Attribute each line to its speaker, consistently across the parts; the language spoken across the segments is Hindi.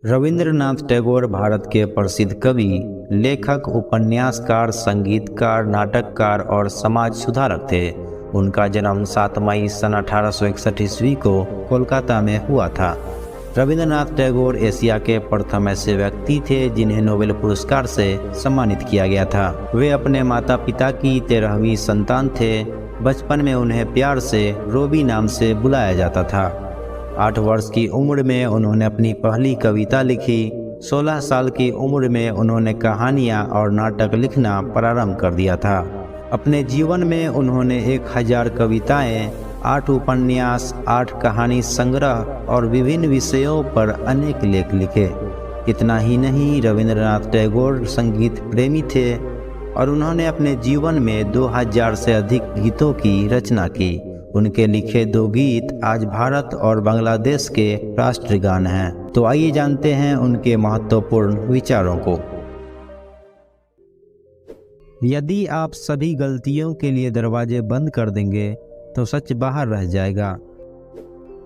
Speaker 1: रविंद्रनाथ टैगोर भारत के प्रसिद्ध कवि, लेखक, उपन्यासकार, संगीतकार, नाटककार और समाज सुधारक थे। उनका जन्म 7 मई सन 1861 ईस्वी को कोलकाता में हुआ था। रविंद्रनाथ टैगोर एशिया के प्रथम ऐसे व्यक्ति थे जिन्हें नोबेल पुरस्कार से सम्मानित किया गया था। वे अपने माता पिता की 13वीं संतान थे। बचपन में उन्हें प्यार से रोबी नाम से बुलाया जाता था। 8 वर्ष की उम्र में उन्होंने अपनी पहली कविता लिखी। 16 साल की उम्र में उन्होंने कहानियाँ और नाटक लिखना प्रारंभ कर दिया था। अपने जीवन में उन्होंने 1000 कविताएं, 8 उपन्यास, 8 कहानी संग्रह और विभिन्न विषयों पर अनेक लेख लिखे। इतना ही नहीं, रविंद्रनाथ टैगोर संगीत प्रेमी थे और उन्होंने अपने जीवन में 2000 से अधिक गीतों की रचना की। उनके लिखे 2 गीत आज भारत और बांग्लादेश के राष्ट्रगान हैं। तो आइए जानते हैं उनके महत्वपूर्ण विचारों को। यदि आप सभी गलतियों के लिए दरवाजे बंद कर देंगे तो सच बाहर रह जाएगा।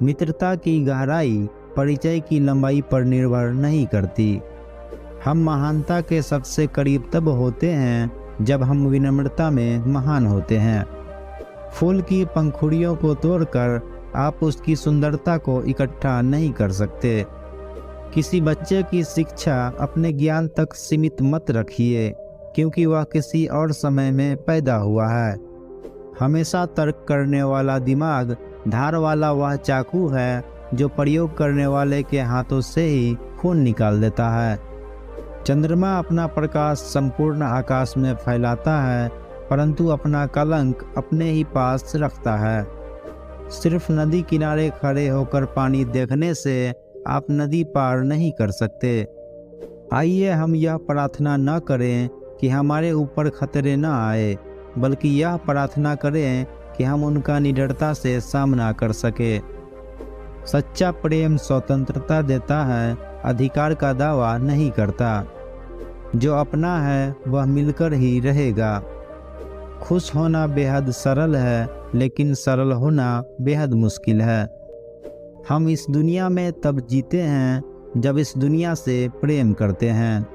Speaker 1: मित्रता की गहराई परिचय की लंबाई पर निर्भर नहीं करती। हम महानता के सबसे करीब तब होते हैं जब हम विनम्रता में महान होते हैं। फूल की पंखुड़ियों को तोड़कर आप उसकी सुंदरता को इकट्ठा नहीं कर सकते। किसी बच्चे की शिक्षा अपने ज्ञान तक सीमित मत रखिए, क्योंकि वह किसी और समय में पैदा हुआ है। हमेशा तर्क करने वाला दिमाग धार वाला वह चाकू है जो प्रयोग करने वाले के हाथों से ही खून निकाल देता है। चंद्रमा अपना प्रकाश संपूर्ण आकाश में फैलाता है, परंतु अपना कलंक अपने ही पास रखता है। सिर्फ नदी किनारे खड़े होकर पानी देखने से आप नदी पार नहीं कर सकते। आइए हम यह प्रार्थना न करें कि हमारे ऊपर खतरे न आए, बल्कि यह प्रार्थना करें कि हम उनका निडरता से सामना कर सके। सच्चा प्रेम स्वतंत्रता देता है, अधिकार का दावा नहीं करता। जो अपना है वह मिलकर ही रहेगा। खुश होना बेहद सरल है, लेकिन सरल होना बेहद मुश्किल है। हम इस दुनिया में तब जीते हैं जब इस दुनिया से प्रेम करते हैं।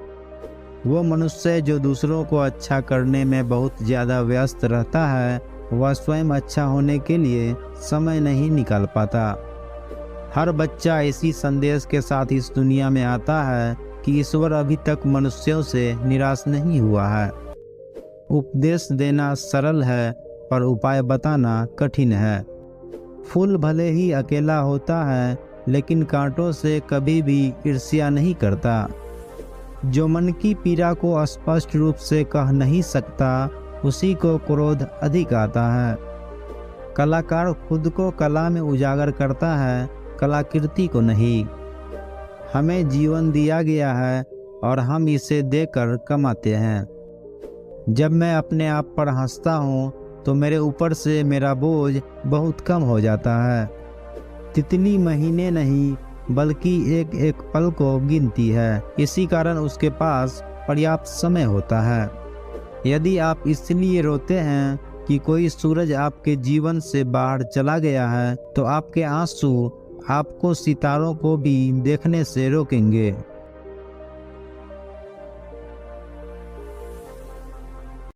Speaker 1: वो मनुष्य जो दूसरों को अच्छा करने में बहुत ज़्यादा व्यस्त रहता है, वह स्वयं अच्छा होने के लिए समय नहीं निकाल पाता। हर बच्चा इसी संदेश के साथ इस दुनिया में आता है कि ईश्वर अभी तक मनुष्यों से निराश नहीं हुआ है। उपदेश देना सरल है, पर उपाय बताना कठिन है। फूल भले ही अकेला होता है, लेकिन कांटों से कभी भी ईर्ष्या नहीं करता। जो मन की पीड़ा को स्पष्ट रूप से कह नहीं सकता, उसी को क्रोध अधिक आता है। कलाकार खुद को कला में उजागर करता है, कलाकृति को नहीं। हमें जीवन दिया गया है और हम इसे देकर कमाते हैं। जब मैं अपने आप पर हंसता हूँ तो मेरे ऊपर से मेरा बोझ बहुत कम हो जाता है। तितली महीने नहीं, बल्कि एक एक पल को गिनती है। इसी कारण उसके पास पर्याप्त समय होता है। यदि आप इसलिए रोते हैं कि कोई सूरज आपके जीवन से बाहर चला गया है, तो आपके आंसू आपको सितारों को भी देखने से रोकेंगे।